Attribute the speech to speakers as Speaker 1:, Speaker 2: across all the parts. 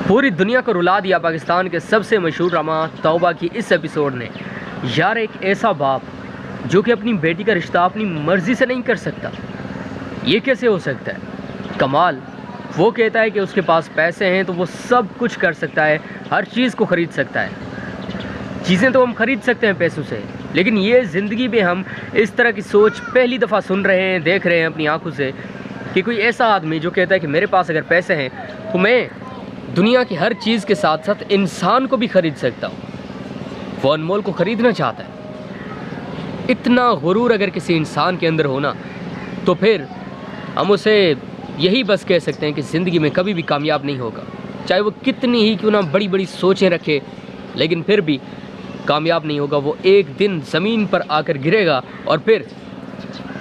Speaker 1: पूरी दुनिया को रुला दिया पाकिस्तान के सबसे मशहूर ड्रामा तौबा की इस एपिसोड ने। यार, एक ऐसा बाप जो कि अपनी बेटी का रिश्ता अपनी मर्ज़ी से नहीं कर सकता, ये कैसे हो सकता है? कमाल वो कहता है कि उसके पास पैसे हैं तो वो सब कुछ कर सकता है, हर चीज़ को ख़रीद सकता है। चीज़ें तो हम ख़रीद सकते हैं पैसों से, लेकिन ये ज़िंदगी में हम इस तरह की सोच पहली दफ़ा सुन रहे हैं, देख रहे हैं अपनी आंखों से कि कोई ऐसा आदमी जो कहता है कि मेरे पास अगर पैसे हैं तो मैं दुनिया की हर चीज़ के साथ साथ इंसान को भी ख़रीद सकता हूँ। वो अनमोल को ख़रीदना चाहता है। इतना गुरूर अगर किसी इंसान के अंदर होना तो फिर हम उसे यही बस कह सकते हैं कि ज़िंदगी में कभी भी कामयाब नहीं होगा। चाहे वो कितनी ही क्यों ना बड़ी बड़ी सोचें रखे, लेकिन फिर भी कामयाब नहीं होगा। वो एक दिन ज़मीन पर आकर गिरेगा और फिर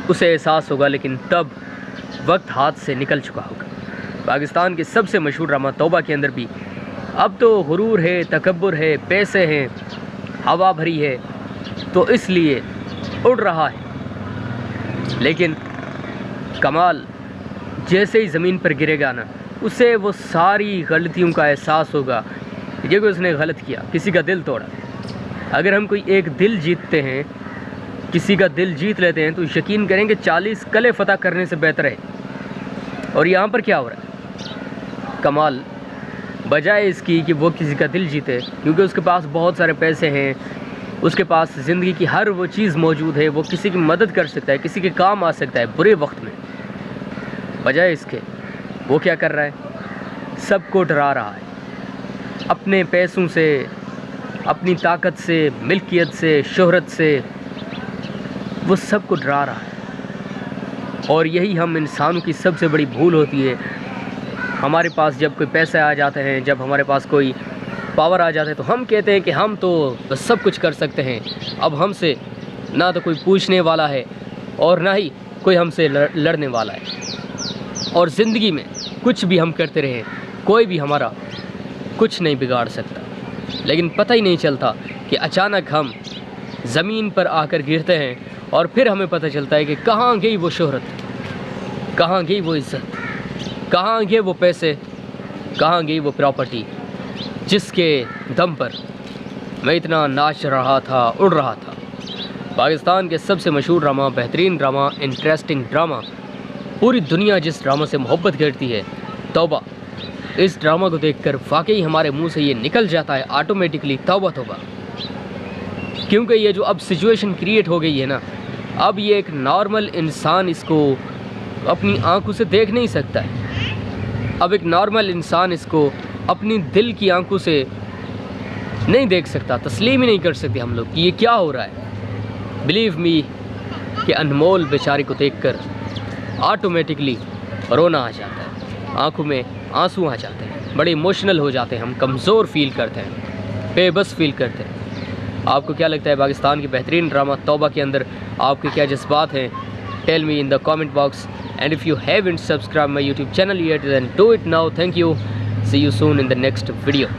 Speaker 1: उसे एहसास होगा, लेकिन तब वक्त हाथ से निकल चुका होगा। पाकिस्तान के सबसे मशहूर ड्रामा तौबा के अंदर भी अब तो गुरूर है, तकब्बुर है, पैसे हैं, हवा भरी है, तो इसलिए उड़ रहा है। लेकिन कमाल जैसे ही ज़मीन पर गिरेगा ना, उसे वो सारी गलतियों का एहसास होगा कि उसने गलत किया, किसी का दिल तोड़ा। अगर हम कोई एक दिल जीतते हैं, किसी का दिल जीत लेते हैं, तो यकीन करें कि 40 कले फतह करने से बेहतर है। और यहाँ पर क्या हो रहा है? कमाल बजाय इसकी कि वो किसी का दिल जीते, क्योंकि उसके पास बहुत सारे पैसे हैं, उसके पास ज़िंदगी की हर वो चीज़ मौजूद है, वो किसी की मदद कर सकता है, किसी के काम आ सकता है बुरे वक्त में। बजाय इसके वो क्या कर रहा है? सबको डरा रहा है अपने पैसों से, अपनी ताकत से, मिल्कियत से, शोहरत से। वो सबको डरा रहा है। और यही हम इंसानों की सबसे बड़ी भूल होती है। हमारे पास जब कोई पैसे आ जाते हैं, जब हमारे पास कोई पावर आ जाता है, तो हम कहते हैं कि हम तो बस सब कुछ कर सकते हैं। अब हमसे ना तो कोई पूछने वाला है और ना ही कोई हमसे लड़ने वाला है। और ज़िंदगी में कुछ भी हम करते रहें, कोई भी हमारा कुछ नहीं बिगाड़ सकता। लेकिन पता ही नहीं चलता कि अचानक हम ज़मीन पर आकर गिरते हैं और फिर हमें पता चलता है कि कहाँ गई वो शोहरत, कहाँ गई वो इज़्ज़त, कहाँ गए वो पैसे, कहाँ गई वो प्रॉपर्टी जिसके दम पर मैं इतना नाच रहा था, उड़ रहा था। पाकिस्तान के सबसे मशहूर ड्रामा, बेहतरीन ड्रामा, इंटरेस्टिंग ड्रामा, पूरी दुनिया जिस ड्रामा से मोहब्बत करती है, तौबा। इस ड्रामा को देखकर वाकई हमारे मुंह से ये निकल जाता है ऑटोमेटिकली, तौबा तौबा। क्योंकि ये जो अब सिचुएशन क्रिएट हो गई है ना, अब ये एक नॉर्मल इंसान इसको अपनी आंखों से देख नहीं सकता है। अब एक नॉर्मल इंसान इसको अपनी दिल की आंखों से नहीं देख सकता, तस्लीम ही नहीं कर सकते हम लोग कि ये क्या हो रहा है। बिलीव मी कि अनमोल बेचारी को देखकर ऑटोमेटिकली रोना आ जाता है, आंखों में आंसू आ जाते हैं, बड़े इमोशनल हो जाते हैं, हम कमज़ोर फील करते हैं, बेबस फील करते हैं। आपको क्या लगता है पाकिस्तान की बेहतरीन ड्रामा तौबा के अंदर आपके क्या जज्बात हैं? Tell me in the comment box, and if you haven't subscribed my YouTube channel yet, then do it now. Thank you. See you soon in the next video.